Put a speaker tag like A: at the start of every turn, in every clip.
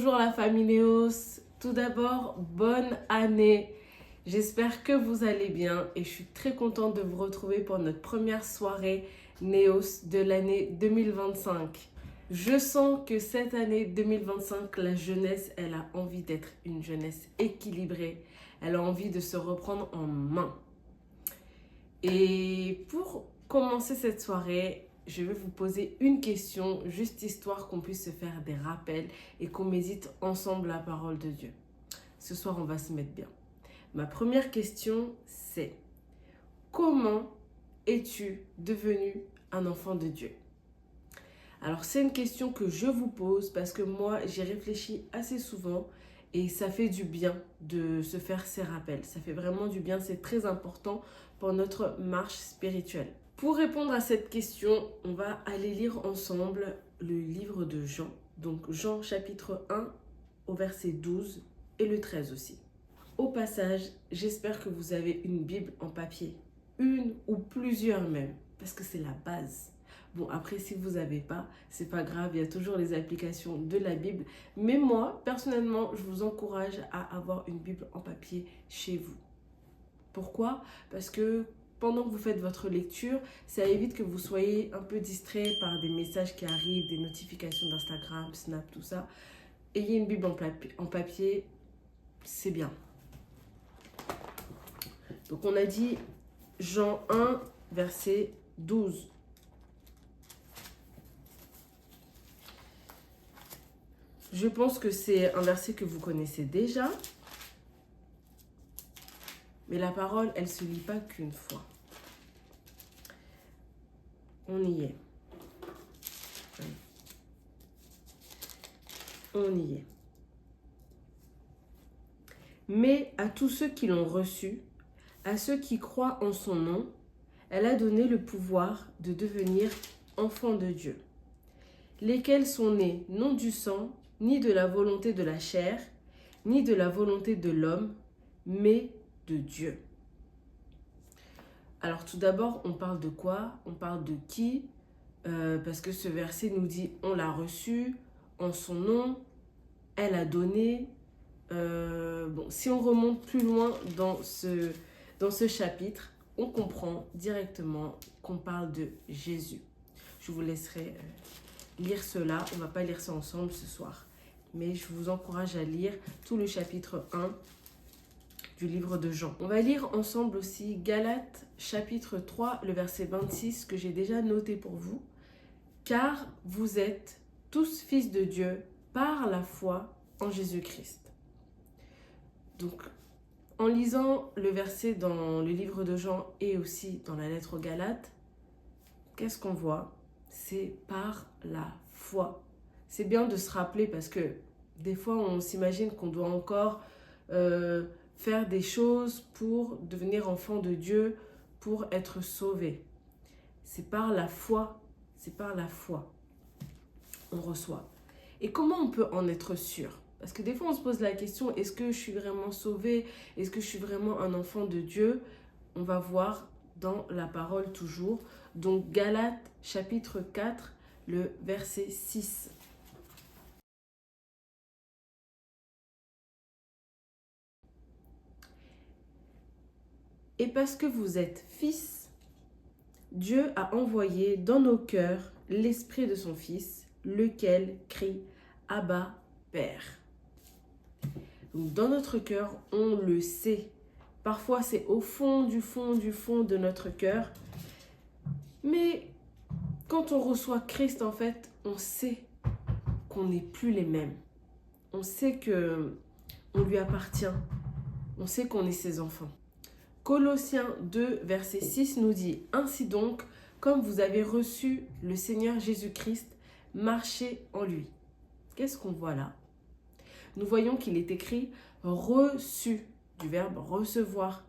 A: Bonjour la famille Néos. Tout d'abord, bonne année. J'espère que vous allez bien et je suis très contente de vous retrouver pour notre première soirée Néos de l'année 2025. Je sens que cette année 2025, la jeunesse, elle a envie d'être une jeunesse équilibrée. Elle a envie de se reprendre en main. Et pour commencer cette soirée, je vais vous poser une question, juste histoire qu'on puisse se faire des rappels et qu'on médite ensemble la parole de Dieu. Ce soir, on va se mettre bien. Ma première question, c'est: comment es-tu devenu un enfant de Dieu? Alors, c'est une question que je vous pose parce que moi, j'y réfléchis assez souvent et ça fait du bien de se faire ces rappels. Ça fait vraiment du bien, c'est très important pour notre marche spirituelle. Pour répondre à cette question, on va aller lire ensemble le livre de Jean. Donc Jean chapitre 1 au verset 12 et le 13 aussi. Au passage, j'espère que vous avez une Bible en papier. Une ou plusieurs même, parce que c'est la base. Bon, après, si vous n'avez pas, c'est pas grave, il y a toujours les applications de la Bible. Mais moi, personnellement, je vous encourage à avoir une Bible en papier chez vous. Pourquoi? Parce que pendant que vous faites votre lecture, ça évite que vous soyez un peu distrait par des messages qui arrivent, des notifications d'Instagram, Snap, tout ça. Ayez une Bible en papier, c'est bien. Donc on a dit Jean 1, verset 12. Je pense que c'est un verset que vous connaissez déjà. Mais la parole, elle ne se lit pas qu'une fois. On y est. On y est. Mais à tous ceux qui l'ont reçu, à ceux qui croient en son nom, elle a donné le pouvoir de devenir enfants de Dieu, lesquels sont nés non du sang, ni de la volonté de la chair, ni de la volonté de l'homme, mais de Dieu. Alors tout d'abord, on parle de quoi? On parle de qui? Parce que ce verset nous dit on l'a reçu en son nom, elle a donné. Bon, si on remonte plus loin dans ce chapitre, on comprend directement qu'on parle de Jésus. Je vous laisserai lire cela. On ne va pas lire ça ensemble ce soir. Mais je vous encourage à lire tout le chapitre 1 du livre de Jean. On va lire ensemble aussi Galates chapitre 3, le verset 26 que j'ai déjà noté pour vous. Car vous êtes tous fils de Dieu par la foi en Jésus-Christ. Donc, en lisant le verset dans le livre de Jean et aussi dans la lettre aux Galates, qu'est-ce qu'on voit? C'est par la foi. C'est bien de se rappeler parce que des fois, on s'imagine qu'on doit encore faire des choses pour devenir enfant de Dieu, pour être sauvé. C'est par la foi. C'est par la foi. On reçoit. Et comment on peut en être sûr? Parce que des fois, on se pose la question, est-ce que je suis vraiment sauvé? Est-ce que je suis vraiment un enfant de Dieu? On va voir dans la parole toujours. Donc, Galates, chapitre 4, le verset 6. Et parce que vous êtes fils, Dieu a envoyé dans nos cœurs l'esprit de son Fils, lequel crie « Abba, Père ». Donc, dans notre cœur, on le sait. Parfois, c'est au fond de notre cœur. Mais quand on reçoit Christ, en fait, on sait qu'on n'est plus les mêmes. On sait qu'on lui appartient. On sait qu'on est ses enfants. Colossiens 2, verset 6 nous dit « Ainsi donc, comme vous avez reçu le Seigneur Jésus-Christ, marchez en lui. » Qu'est-ce qu'on voit là? Nous voyons qu'il est écrit « reçu » du verbe « recevoir ».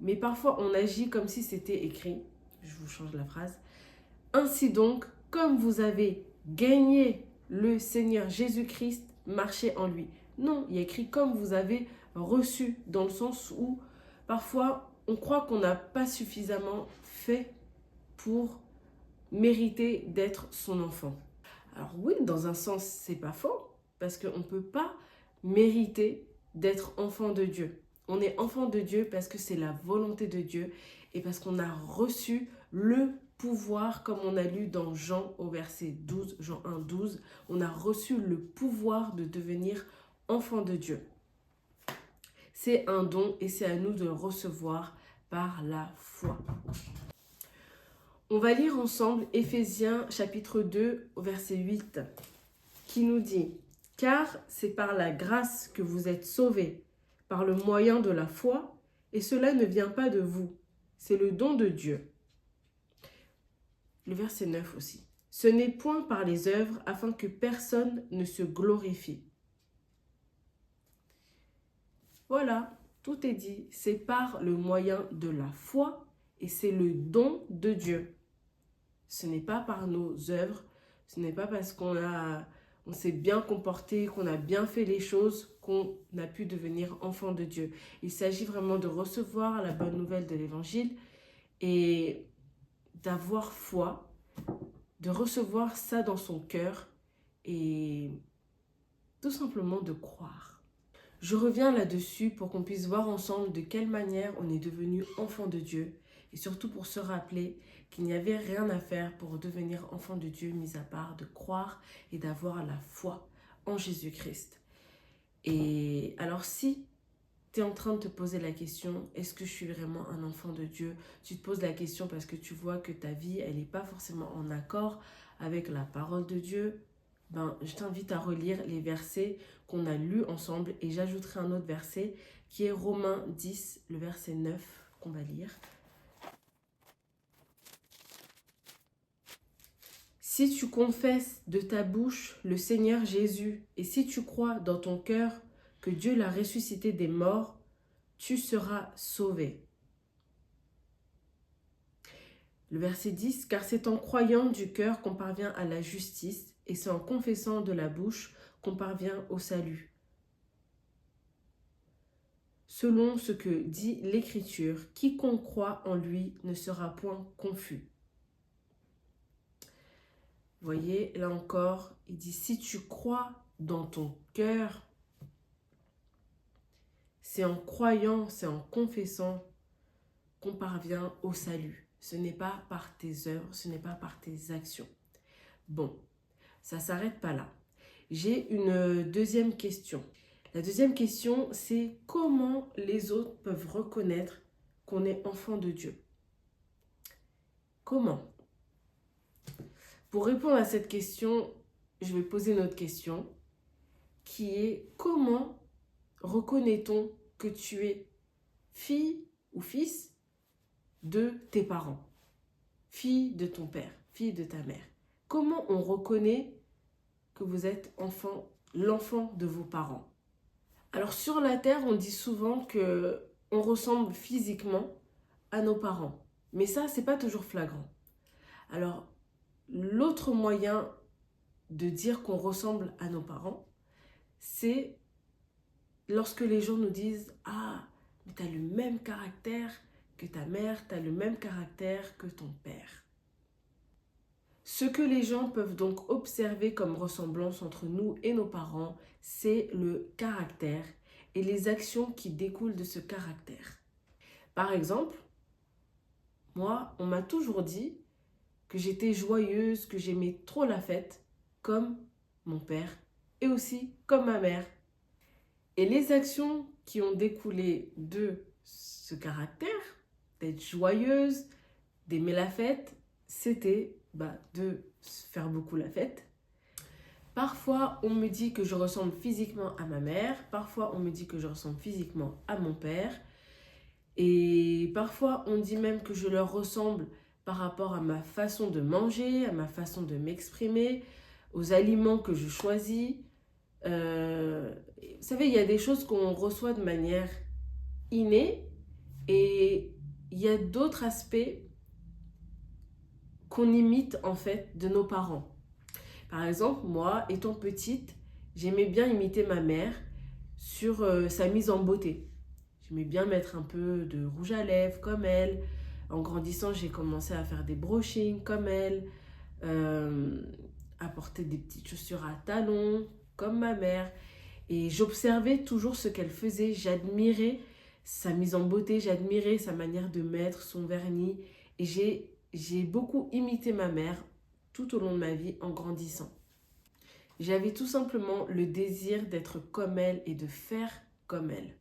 A: Mais parfois, on agit comme si c'était écrit. Je vous change la phrase. « Ainsi donc, comme vous avez gagné le Seigneur Jésus-Christ, marchez en lui. » Non, il y a écrit « comme vous avez reçu » dans le sens où parfois, on croit qu'on n'a pas suffisamment fait pour mériter d'être son enfant. Alors oui, dans un sens, c'est pas faux. parce qu'on ne peut pas mériter d'être enfant de Dieu. On est enfant de Dieu parce que c'est la volonté de Dieu et parce qu'on a reçu le pouvoir, comme on a lu dans Jean au verset 12, Jean 1, 12, on a reçu le pouvoir de devenir enfant de Dieu. C'est un don et c'est à nous de le recevoir par la foi. On va lire ensemble Éphésiens chapitre 2 au verset 8 qui nous dit « Car c'est par la grâce que vous êtes sauvés, par le moyen de la foi, et cela ne vient pas de vous, c'est le don de Dieu. » Le verset 9 aussi. « Ce n'est point par les œuvres afin que personne ne se glorifie. » Voilà, tout est dit. C'est par le moyen de la foi et c'est le don de Dieu. Ce n'est pas par nos œuvres, ce n'est pas parce qu'on s'est bien comporté, qu'on a bien fait les choses, qu'on a pu devenir enfant de Dieu. Il s'agit vraiment de recevoir la bonne nouvelle de l'Évangile et d'avoir foi, de recevoir ça dans son cœur et tout simplement de croire. Je reviens là-dessus pour qu'on puisse voir ensemble de quelle manière on est devenu enfant de Dieu et surtout pour se rappeler qu'il n'y avait rien à faire pour devenir enfant de Dieu, mis à part de croire et d'avoir la foi en Jésus-Christ. Et alors si tu es en train de te poser la question, est-ce que je suis vraiment un enfant de Dieu? Tu te poses la question parce que tu vois que ta vie, elle n'est pas forcément en accord avec la parole de Dieu. Je t'invite à relire les versets qu'on a lus ensemble et j'ajouterai un autre verset qui est Romains 10, le verset 9 qu'on va lire. Si tu confesses de ta bouche le Seigneur Jésus et si tu crois dans ton cœur que Dieu l'a ressuscité des morts, tu seras sauvé. Le verset 10, car c'est en croyant du cœur qu'on parvient à la justice et c'est en confessant de la bouche qu'on parvient au salut. Selon ce que dit l'Écriture, quiconque croit en lui ne sera point confus. Vous voyez, là encore, il dit, si tu crois dans ton cœur, c'est en croyant, c'est en confessant qu'on parvient au salut. Ce n'est pas par tes œuvres, ce n'est pas par tes actions. Bon, ça ne s'arrête pas là. J'ai une deuxième question. La deuxième question, c'est comment les autres peuvent reconnaître qu'on est enfant de Dieu? Comment? Pour répondre à cette question, je vais poser une autre question qui est comment reconnaît-on que tu es fille ou fils de tes parents, fille de ton père, fille de ta mère? Comment on reconnaît que vous êtes l'enfant de vos parents? Alors sur la terre, on dit souvent que on ressemble physiquement à nos parents, mais ça, c'est pas toujours flagrant. Alors l'autre moyen de dire qu'on ressemble à nos parents, c'est lorsque les gens nous disent « Ah, mais tu as le même caractère que ta mère, tu as le même caractère que ton père. » Ce que les gens peuvent donc observer comme ressemblance entre nous et nos parents, c'est le caractère et les actions qui découlent de ce caractère. Par exemple, moi, on m'a toujours dit que j'étais joyeuse, que j'aimais trop la fête, comme mon père et aussi comme ma mère. Et les actions qui ont découlé de ce caractère, d'être joyeuse, d'aimer la fête, c'était de faire beaucoup la fête. Parfois, on me dit que je ressemble physiquement à ma mère, parfois on me dit que je ressemble physiquement à mon père, et parfois on dit même que je leur ressemble par rapport à ma façon de manger, à ma façon de m'exprimer, aux aliments que je choisis. Vous savez, il y a des choses qu'on reçoit de manière innée et il y a d'autres aspects qu'on imite en fait de nos parents. Par exemple, moi, étant petite, j'aimais bien imiter ma mère sur sa mise en beauté. J'aimais bien mettre un peu de rouge à lèvres comme elle. En grandissant, j'ai commencé à faire des brushings comme elle, à porter des petites chaussures à talons comme ma mère. Et j'observais toujours ce qu'elle faisait. J'admirais sa mise en beauté, j'admirais sa manière de mettre son vernis. Et j'ai beaucoup imité ma mère tout au long de ma vie en grandissant. J'avais tout simplement le désir d'être comme elle et de faire comme elle.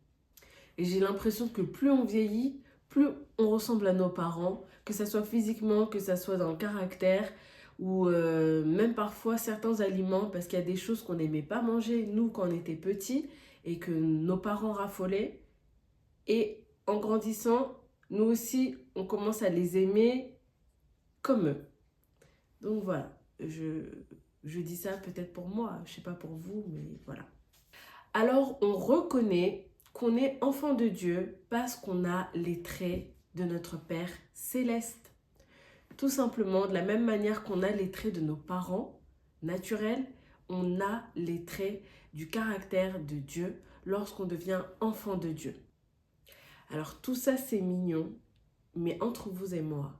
A: Et j'ai l'impression que plus on vieillit, plus on ressemble à nos parents, que ce soit physiquement, que ce soit dans le caractère, ou même parfois certains aliments, parce qu'il y a des choses qu'on n'aimait pas manger, nous, quand on était petits, et que nos parents raffolaient. Et en grandissant, nous aussi, on commence à les aimer comme eux. Donc voilà, je dis ça peut-être pour moi, je ne sais pas pour vous, mais voilà. Alors, on reconnaît qu'on est enfant de Dieu parce qu'on a les traits de notre Père céleste. Tout simplement, de la même manière qu'on a les traits de nos parents naturels, on a les traits du caractère de Dieu lorsqu'on devient enfant de Dieu. Alors tout ça c'est mignon, mais entre vous et moi,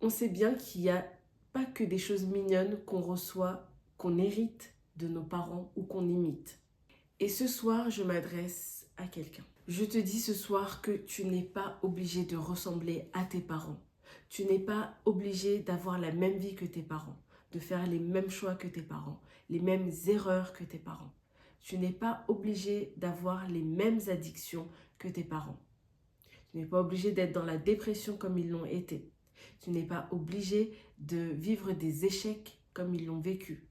A: on sait bien qu'il n'y a pas que des choses mignonnes qu'on reçoit, qu'on hérite de nos parents ou qu'on imite. Et ce soir, je m'adresse à quelqu'un. Je te dis ce soir que tu n'es pas obligé de ressembler à tes parents. Tu n'es pas obligé d'avoir la même vie que tes parents, de faire les mêmes choix que tes parents, les mêmes erreurs que tes parents. Tu n'es pas obligé d'avoir les mêmes addictions que tes parents. Tu n'es pas obligé d'être dans la dépression comme ils l'ont été. Tu n'es pas obligé de vivre des échecs comme ils l'ont vécu.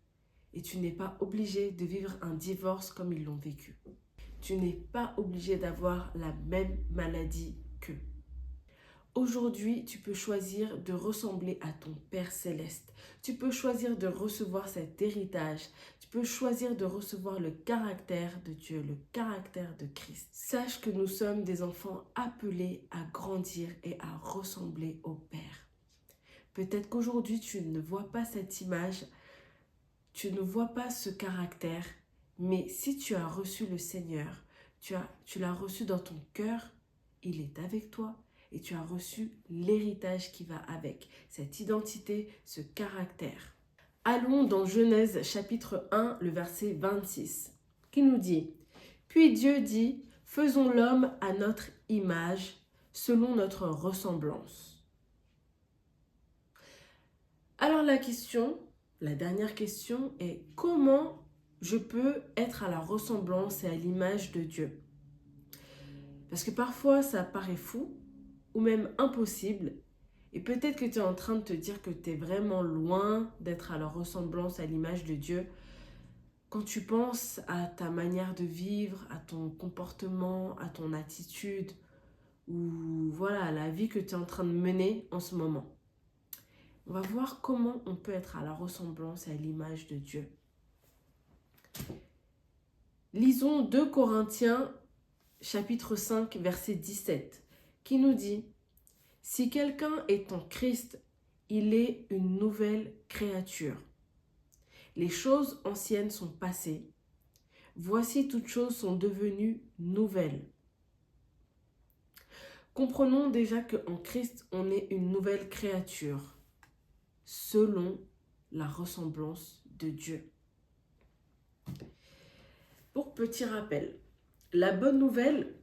A: Et tu n'es pas obligé de vivre un divorce comme ils l'ont vécu. Tu n'es pas obligé d'avoir la même maladie qu'eux. Aujourd'hui, tu peux choisir de ressembler à ton Père céleste. Tu peux choisir de recevoir cet héritage. Tu peux choisir de recevoir le caractère de Dieu, le caractère de Christ. Sache que nous sommes des enfants appelés à grandir et à ressembler au Père. Peut-être qu'aujourd'hui, tu ne vois pas cette image, tu ne vois pas ce caractère, mais si tu as reçu le Seigneur, tu l'as reçu dans ton cœur, il est avec toi et tu as reçu l'héritage qui va avec, cette identité, ce caractère. Allons dans Genèse chapitre 1, le verset 26, qui nous dit « Puis Dieu dit, faisons l'homme à notre image, selon notre ressemblance. » Alors la dernière question est comment je peux être à la ressemblance et à l'image de Dieu? Parce que parfois ça paraît fou ou même impossible et peut-être que tu es en train de te dire que tu es vraiment loin d'être à la ressemblance à l'image de Dieu quand tu penses à ta manière de vivre, à ton comportement, à ton attitude ou voilà, à la vie que tu es en train de mener en ce moment. On va voir comment on peut être à la ressemblance et à l'image de Dieu. Lisons 2 Corinthiens chapitre 5 verset 17 qui nous dit « Si quelqu'un est en Christ, il est une nouvelle créature. Les choses anciennes sont passées. Voici toutes choses sont devenues nouvelles. » Comprenons déjà qu'en Christ, on est une nouvelle créature selon la ressemblance de Dieu. Pour petit rappel, la bonne nouvelle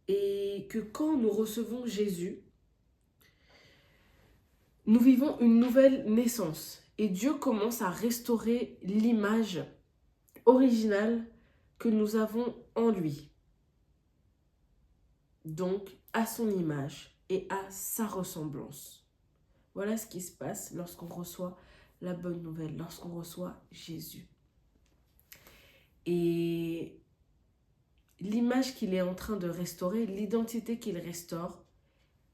A: est que quand nous recevons Jésus, nous vivons une nouvelle naissance et Dieu commence à restaurer l'image originale que nous avons en lui. Donc, à son image et à sa ressemblance. Voilà ce qui se passe lorsqu'on reçoit la bonne nouvelle, lorsqu'on reçoit Jésus. Et l'image qu'il est en train de restaurer, l'identité qu'il restaure,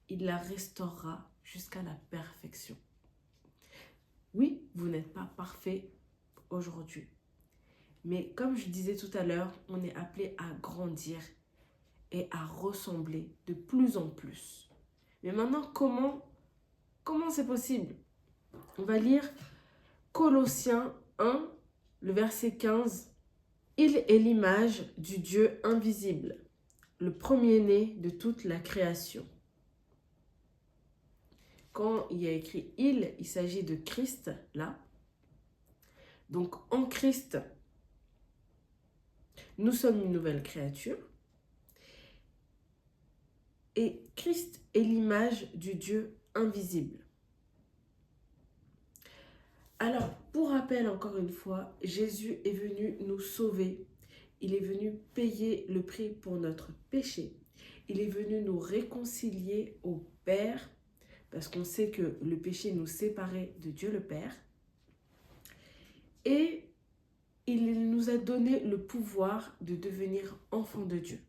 A: il la restaurera jusqu'à la perfection. Oui, vous n'êtes pas parfait aujourd'hui. Mais comme je disais tout à l'heure, on est appelé à grandir et à ressembler de plus en plus. Mais maintenant, comment c'est possible? On va lire Colossiens 1, le verset 15. Il est l'image du Dieu invisible, le premier-né de toute la création. Quand il y a écrit il s'agit de Christ, là. Donc en Christ, Nous sommes une nouvelle créature. Et Christ est l'image du Dieu invisible. Alors, pour rappel, encore une fois, Jésus est venu nous sauver. Il est venu payer le prix pour notre péché. Il est venu nous réconcilier au Père, parce qu'on sait que le péché nous séparait de Dieu le Père. Et il nous a donné le pouvoir de devenir enfants de Dieu.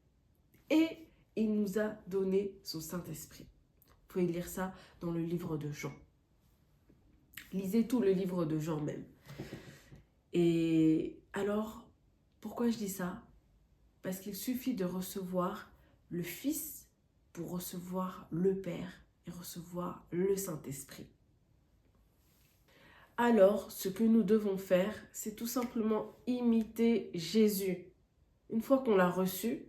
A: Et il nous a donné son Saint-Esprit. Vous pouvez lire ça dans le livre de Jean. Lisez tout le livre de Jean même. Et alors, pourquoi je dis ça? Parce qu'il suffit de recevoir le Fils pour recevoir le Père et recevoir le Saint-Esprit. Alors, ce que nous devons faire, c'est tout simplement imiter Jésus. Une fois qu'on l'a reçu,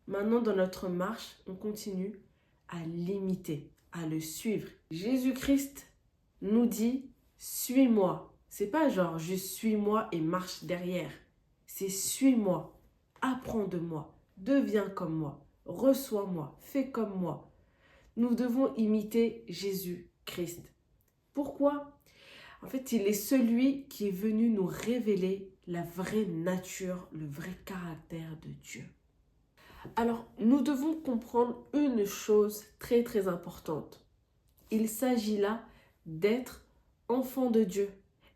A: maintenant dans notre marche, on continue à l'imiter, à le suivre. Jésus-Christ nous dit « suis-moi ». C'est pas genre « je suis-moi et marche derrière ». C'est « suis-moi ». Apprends de moi, deviens comme moi, reçois-moi, fais comme moi. Nous devons imiter Jésus-Christ. Pourquoi? En fait, il est celui qui est venu nous révéler la vraie nature, le vrai caractère de Dieu. Alors, nous devons comprendre une chose très très importante. Il s'agit là d'être enfant de Dieu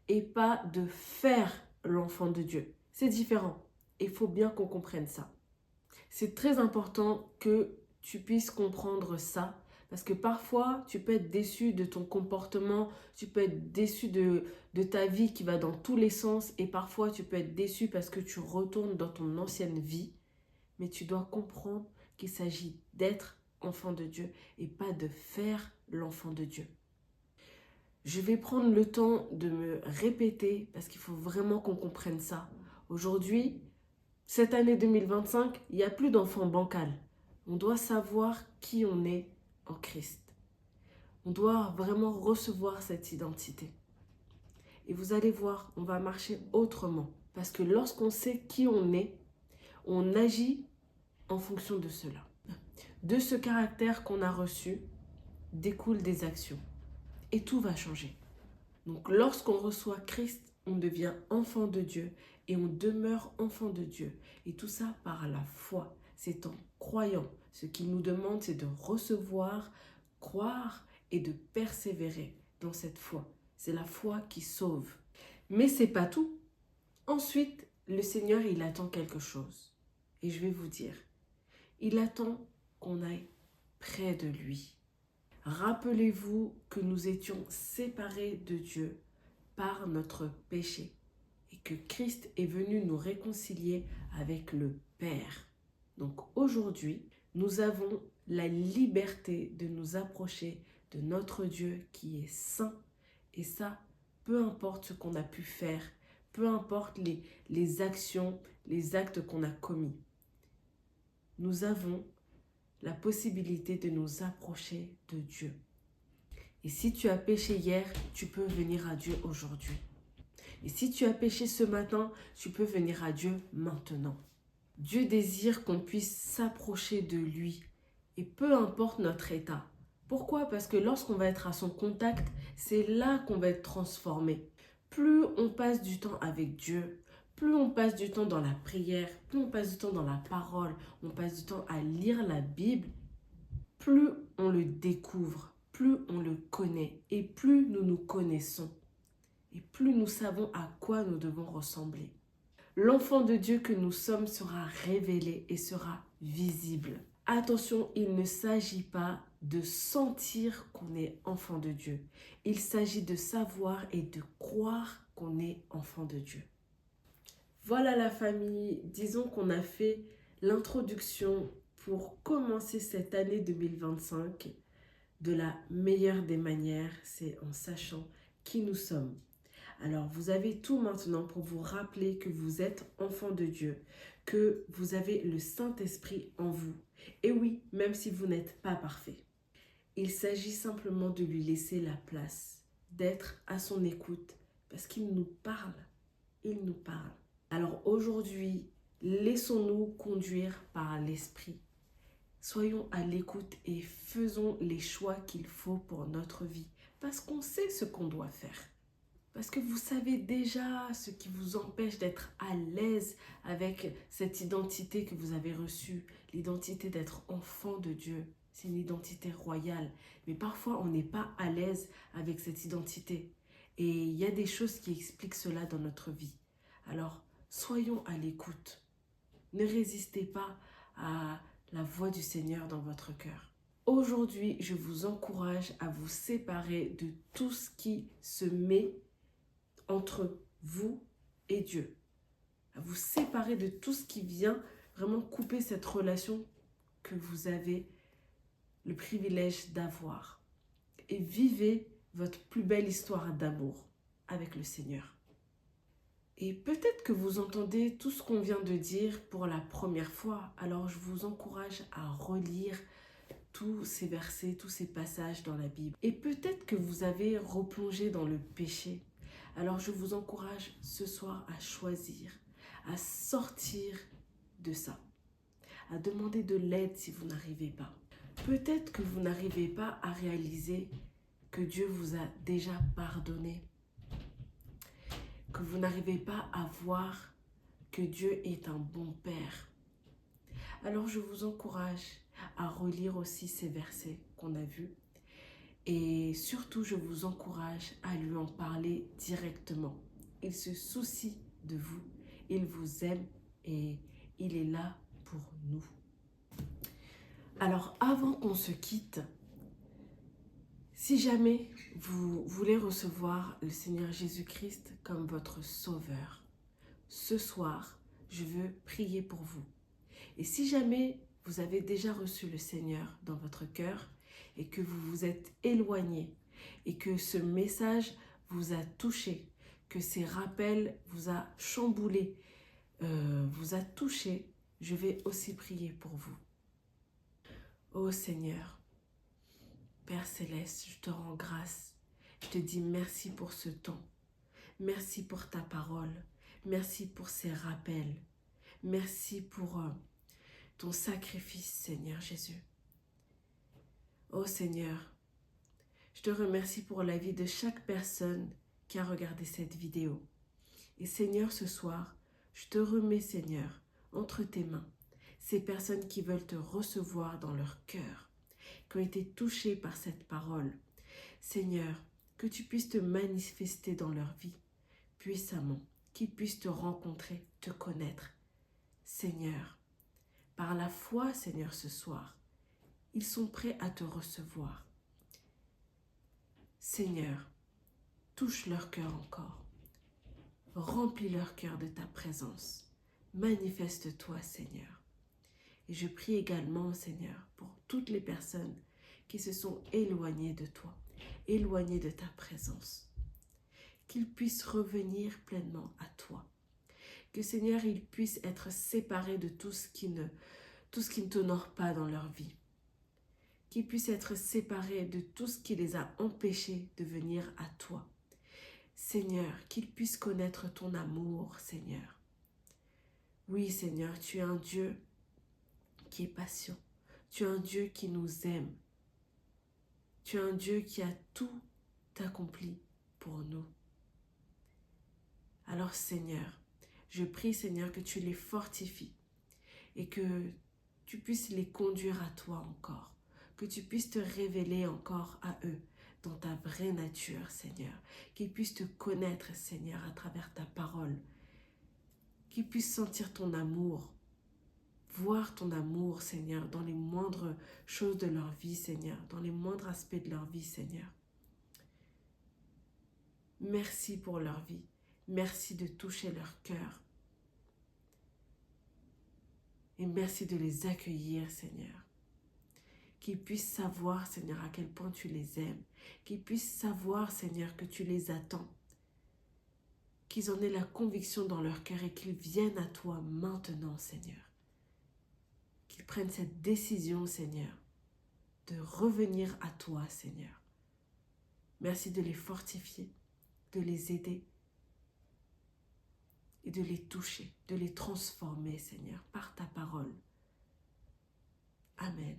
A: et pas de faire l'enfant de Dieu. C'est différent. Il faut bien qu'on comprenne ça. C'est très important que tu puisses comprendre ça parce que parfois, tu peux être déçu de ton comportement, tu peux être déçu de ta vie qui va dans tous les sens et parfois, tu peux être déçu parce que tu retournes dans ton ancienne vie. Mais tu dois comprendre qu'il s'agit d'être enfant de Dieu et pas de faire l'enfant de Dieu. Je vais prendre le temps de me répéter parce qu'il faut vraiment qu'on comprenne ça. Aujourd'hui, cette année 2025, il n'y a plus d'enfant bancal. On doit savoir qui on est en Christ. On doit vraiment recevoir cette identité. Et vous allez voir, on va marcher autrement. Parce que lorsqu'on sait qui on agit en fonction de cela. De ce caractère qu'on a reçu, découlent des actions. Et tout va changer. Donc lorsqu'on reçoit Christ, on devient enfant de Dieu et on demeure enfant de Dieu. Et tout ça par la foi. C'est en croyant. Ce qu'il nous demande, c'est de recevoir, croire et de persévérer dans cette foi. C'est la foi qui sauve. Mais c'est pas tout. Ensuite, le Seigneur, il attend quelque chose. Et je vais vous dire, il attend qu'on aille près de lui. Rappelez-vous que nous étions séparés de Dieu par notre péché et que Christ est venu nous réconcilier avec le Père. Donc aujourd'hui, nous avons la liberté de nous approcher de notre Dieu qui est saint. Et ça, peu importe ce qu'on a pu faire, peu importe les actions, les actes qu'on a commis. Nous avons la possibilité de nous approcher de Dieu. Et si tu as péché hier, tu peux venir à Dieu aujourd'hui. Et si tu as péché ce matin, tu peux venir à Dieu maintenant. Dieu désire qu'on puisse s'approcher de lui. Et peu importe notre état. Pourquoi? Parce que lorsqu'on va être à son contact, c'est là qu'on va être transformé. Plus on passe du temps avec Dieu, plus on passe du temps dans la prière, plus on passe du temps dans la parole, on passe du temps à lire la Bible, plus on le découvre, plus on le connaît et plus nous nous connaissons. Et plus nous savons à quoi nous devons ressembler. L'enfant de Dieu que nous sommes sera révélé et sera visible. Attention, il ne s'agit pas de sentir qu'on est enfant de Dieu. Il s'agit de savoir et de croire qu'on est enfant de Dieu. Voilà la famille, disons qu'on a fait l'introduction pour commencer cette année 2025 de la meilleure des manières, c'est en sachant qui nous sommes. Alors, vous avez tout maintenant pour vous rappeler que vous êtes enfant de Dieu, que vous avez le Saint-Esprit en vous. Et oui, même si vous n'êtes pas parfait. Il s'agit simplement de lui laisser la place, d'être à son écoute, parce qu'il nous parle. Il nous parle. Alors aujourd'hui, Laissons-nous conduire par l'Esprit. Soyons à l'écoute et faisons les choix qu'il faut pour notre vie. Parce qu'on sait ce qu'on doit faire. Parce que vous savez déjà ce qui vous empêche d'être à l'aise avec cette identité que vous avez reçue. L'identité d'être enfant de Dieu. C'est une identité royale. Mais parfois, on n'est pas à l'aise avec cette identité. Et il y a des choses qui expliquent cela dans notre vie. Alors, soyons à l'écoute. Ne résistez pas à la voix du Seigneur dans votre cœur. Aujourd'hui, je vous encourage à vous séparer de tout ce qui se met entre vous et Dieu. À vous séparer de tout ce qui vient vraiment couper cette relation que vous avez le privilège d'avoir. Et vivez votre plus belle histoire d'amour avec le Seigneur. Et peut-être que vous entendez tout ce qu'on vient de dire pour la première fois. Alors je vous encourage à relire tous ces versets, tous ces passages dans la Bible. Et peut-être que vous avez replongé dans le péché. Alors je vous encourage ce soir à choisir, à sortir de ça, à demander de l'aide si vous n'arrivez pas. Peut-être que vous n'arrivez pas à réaliser que Dieu vous a déjà pardonné, que vous n'arrivez pas à voir que Dieu est un bon Père. Alors je vous encourage à relire aussi ces versets qu'on a vus. Et surtout, je vous encourage à lui en parler directement. Il se soucie de vous, il vous aime et il est là pour nous. Alors, avant qu'on se quitte, si jamais vous voulez recevoir le Seigneur Jésus-Christ comme votre sauveur, ce soir, je veux prier pour vous. Et si jamais vous avez déjà reçu le Seigneur dans votre cœur et que vous vous êtes éloigné et que ce message vous a touché, que ces rappels vous a chamboulé, vous a touché, je vais aussi prier pour vous. Ô Seigneur, Père Céleste, je te rends grâce. Je te dis merci pour ce temps. Merci pour ta parole. Merci pour ces rappels. Merci pour ton sacrifice, Seigneur Jésus. Ô Seigneur, je te remercie pour la vie de chaque personne qui a regardé cette vidéo. Et Seigneur, ce soir, je te remets, Seigneur, entre tes mains, ces personnes qui veulent te recevoir dans leur cœur, qui ont été touchées par cette parole. Seigneur, que tu puisses te manifester dans leur vie puissamment, qu'ils puissent te rencontrer, te connaître. Seigneur, par la foi, Seigneur, ce soir, ils sont prêts à te recevoir. Seigneur, touche leur cœur encore. Remplis leur cœur de ta présence. Manifeste-toi, Seigneur. Et je prie également, Seigneur, pour toutes les personnes qui se sont éloignées de toi, éloignées de ta présence. Qu'ils puissent revenir pleinement à toi. Que, Seigneur, ils puissent être séparés de tout ce qui ne t'honore pas dans leur vie. Qu'ils puissent être séparés de tout ce qui les a empêchés de venir à toi. Seigneur, qu'ils puissent connaître ton amour, Seigneur. Oui, Seigneur, tu es un Dieu qui est patient. Tu es un Dieu qui nous aime. Tu es un Dieu qui a tout accompli pour nous. Alors, Seigneur, je prie, Seigneur, que tu les fortifies et que tu puisses les conduire à toi encore, que tu puisses te révéler encore à eux dans ta vraie nature, Seigneur, qu'ils puissent te connaître, Seigneur, à travers ta parole, qu'ils puissent sentir ton amour, voir ton amour, Seigneur, dans les moindres choses de leur vie, Seigneur, dans les moindres aspects de leur vie, Seigneur. Merci pour leur vie. Merci de toucher leur cœur. Et merci de les accueillir, Seigneur. Qu'ils puissent savoir, Seigneur, à quel point tu les aimes. Qu'ils puissent savoir, Seigneur, que tu les attends. Qu'ils en aient la conviction dans leur cœur et qu'ils viennent à toi maintenant, Seigneur. Qu'ils prennent cette décision, Seigneur, de revenir à toi, Seigneur. Merci de les fortifier, de les aider. et de les toucher, de les transformer, Seigneur, par ta parole. Amen.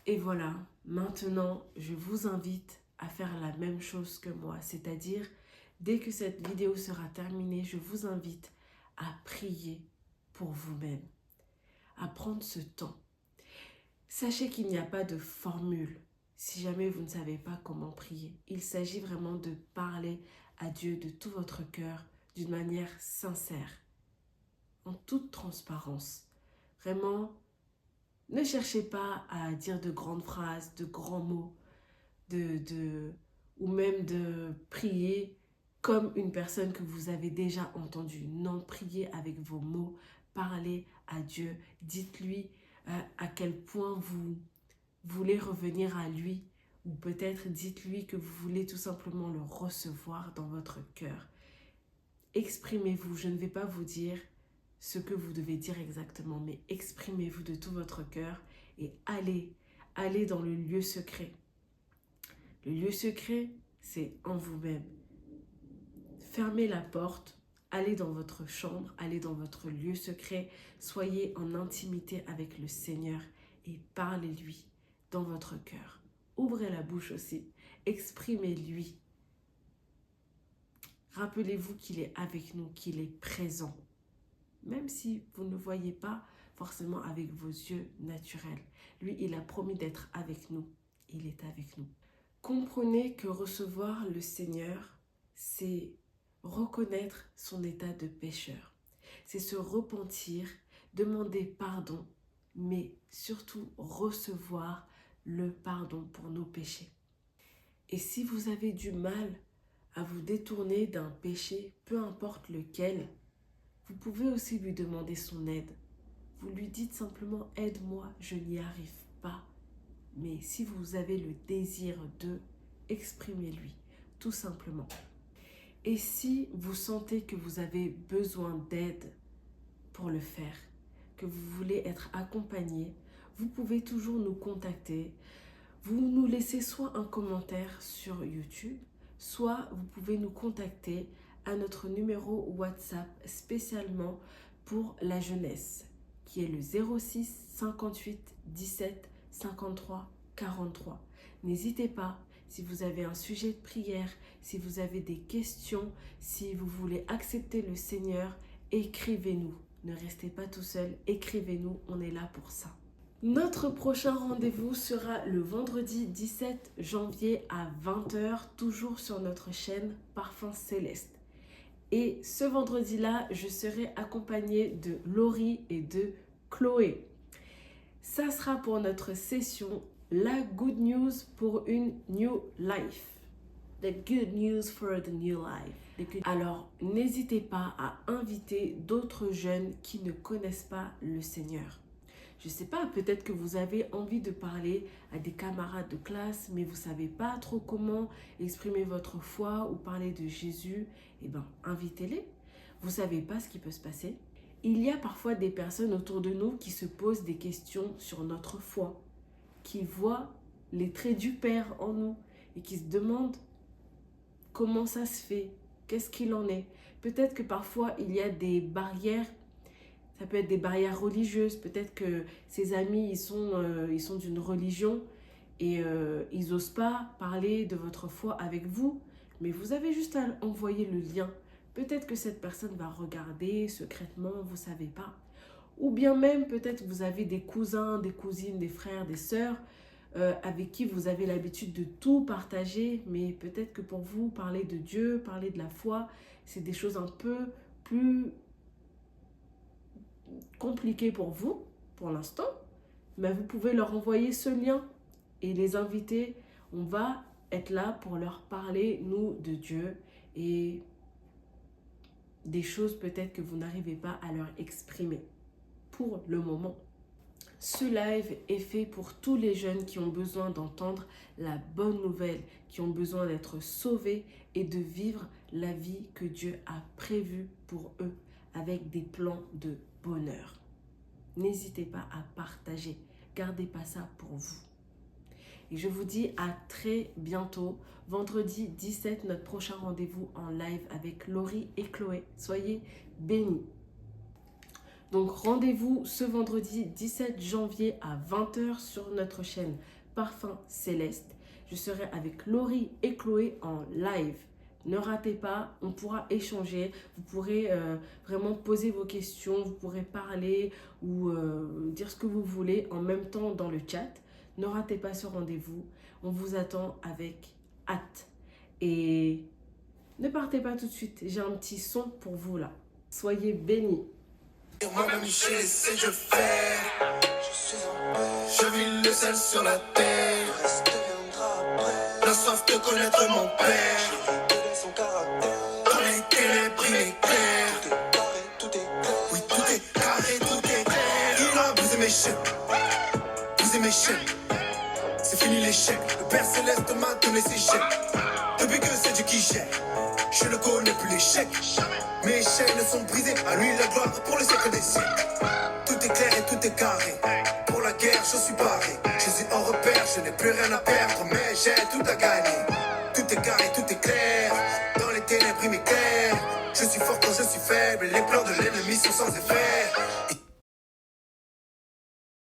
A: Et voilà, maintenant, je vous invite à faire la même chose que moi, c'est-à-dire, dès que cette vidéo sera terminée, je vous invite à prier pour vous-même, à prendre ce temps. Sachez qu'il n'y a pas de formule si jamais vous ne savez pas comment prier. Il s'agit vraiment de parler à Dieu de tout votre cœur, d'une manière sincère, en toute transparence. Vraiment, ne cherchez pas à dire de grandes phrases, de grands mots, ou même de prier comme une personne que vous avez déjà entendue. Non, priez avec vos mots, parlez à Dieu, dites-lui à quel point vous voulez revenir à lui, ou peut-être dites-lui que vous voulez tout simplement le recevoir dans votre cœur. Exprimez-vous, je ne vais pas vous dire ce que vous devez dire exactement, mais exprimez-vous de tout votre cœur et allez dans le lieu secret. Le lieu secret, c'est en vous-même. Fermez la porte, allez dans votre chambre, allez dans votre lieu secret, soyez en intimité avec le Seigneur et parlez-lui dans votre cœur. Ouvrez la bouche aussi, exprimez-lui. Rappelez-vous qu'il est avec nous, qu'il est présent. Même si vous ne le voyez pas forcément avec vos yeux naturels. Lui, il a promis d'être avec nous. Il est avec nous. Comprenez que recevoir le Seigneur, c'est reconnaître son état de pécheur. C'est se repentir, demander pardon, mais surtout recevoir le pardon pour nos péchés. Et si vous avez du mal à vous détourner d'un péché, peu importe lequel, vous pouvez aussi lui demander son aide. Vous lui dites simplement « Aide-moi, je n'y arrive pas ». Mais si vous avez le désir de, exprimez-lui, tout simplement. Et si vous sentez que vous avez besoin d'aide pour le faire, que vous voulez être accompagné, vous pouvez toujours nous contacter. Vous nous laissez soit un commentaire sur YouTube, soit vous pouvez nous contacter à notre numéro WhatsApp spécialement pour la jeunesse, qui est le 06 58 17 53 43. N'hésitez pas, si vous avez un sujet de prière, si vous avez des questions, si vous voulez accepter le Seigneur, écrivez-nous. Ne restez pas tout seul, écrivez-nous, on est là pour ça. Notre prochain rendez-vous sera le vendredi 17 janvier à 20 h, toujours sur notre chaîne Parfums Célestes. Et ce vendredi-là, je serai accompagnée de Laurie et de Chloé. Ça sera pour notre session La Good News pour une New Life. The Good News for the New Life. Alors, n'hésitez pas à inviter d'autres jeunes qui ne connaissent pas le Seigneur. Je ne sais pas, peut-être que vous avez envie de parler à des camarades de classe, mais vous ne savez pas trop comment exprimer votre foi ou parler de Jésus. Eh bien, invitez-les. Vous ne savez pas ce qui peut se passer. Il y a parfois des personnes autour de nous qui se posent des questions sur notre foi, qui voient les traits du Père en nous et qui se demandent comment ça se fait, qu'est-ce qu'il en est. Peut-être que parfois il y a des barrières. Ça peut être des barrières religieuses. Peut-être que ses amis, ils sont d'une religion et ils n'osent pas parler de votre foi avec vous. Mais vous avez juste à envoyer le lien. Peut-être que cette personne va regarder secrètement, vous ne savez pas. Ou bien même, peut-être vous avez des cousins, des cousines, des frères, des sœurs avec qui vous avez l'habitude de tout partager. Mais peut-être que pour vous, parler de Dieu, parler de la foi, c'est des choses un peu plus compliqué pour vous, pour l'instant, mais vous pouvez leur envoyer ce lien et les inviter. On va être là pour leur parler, nous, de Dieu et des choses peut-être que vous n'arrivez pas à leur exprimer pour le moment. Ce live est fait pour tous les jeunes qui ont besoin d'entendre la bonne nouvelle, qui ont besoin d'être sauvés et de vivre la vie que Dieu a prévue pour eux avec des plans de bonheur. N'hésitez pas à partager. gardez pas ça pour vous. Et je vous dis à très bientôt. Vendredi 17, notre prochain rendez-vous en live avec Laurie et Chloé. Soyez bénis. Donc rendez-vous ce vendredi 17 janvier à 20h sur notre chaîne Parfum Céleste. Je serai avec Laurie et Chloé en live. Ne ratez pas, on pourra échanger, vous pourrez vraiment poser vos questions, vous pourrez parler ou dire ce que vous voulez en même temps dans le chat. Ne ratez pas ce rendez-vous, on vous attend avec hâte. Et ne partez pas tout de suite, j'ai un petit son pour vous là. Soyez bénis.
B: Moi-même j'ai laissé je fais. Je vis le sel sur la terre. La soif de connaître mon père. Dans les ténèbres il est clair. Oui tout est carré, tout est clair. Il a brisé mes chaînes, brisé mes chaînes. C'est fini l'échec. Le Père Céleste m'a donné ses chèques. Depuis que c'est Dieu qui gère, je ne connais plus l'échec. Mes chaînes sont brisées, à lui la gloire pour les siècles des siècles. Tout est clair et tout est carré. Pour la guerre, je suis paré. Je suis en repère, je n'ai plus rien à perdre, mais j'ai tout à gagner. Tout est carré, tout est clair. Dans les ténèbres, il m'éclaire. Je suis fort quand je suis faible. Les plans de l'ennemi sont sans effet.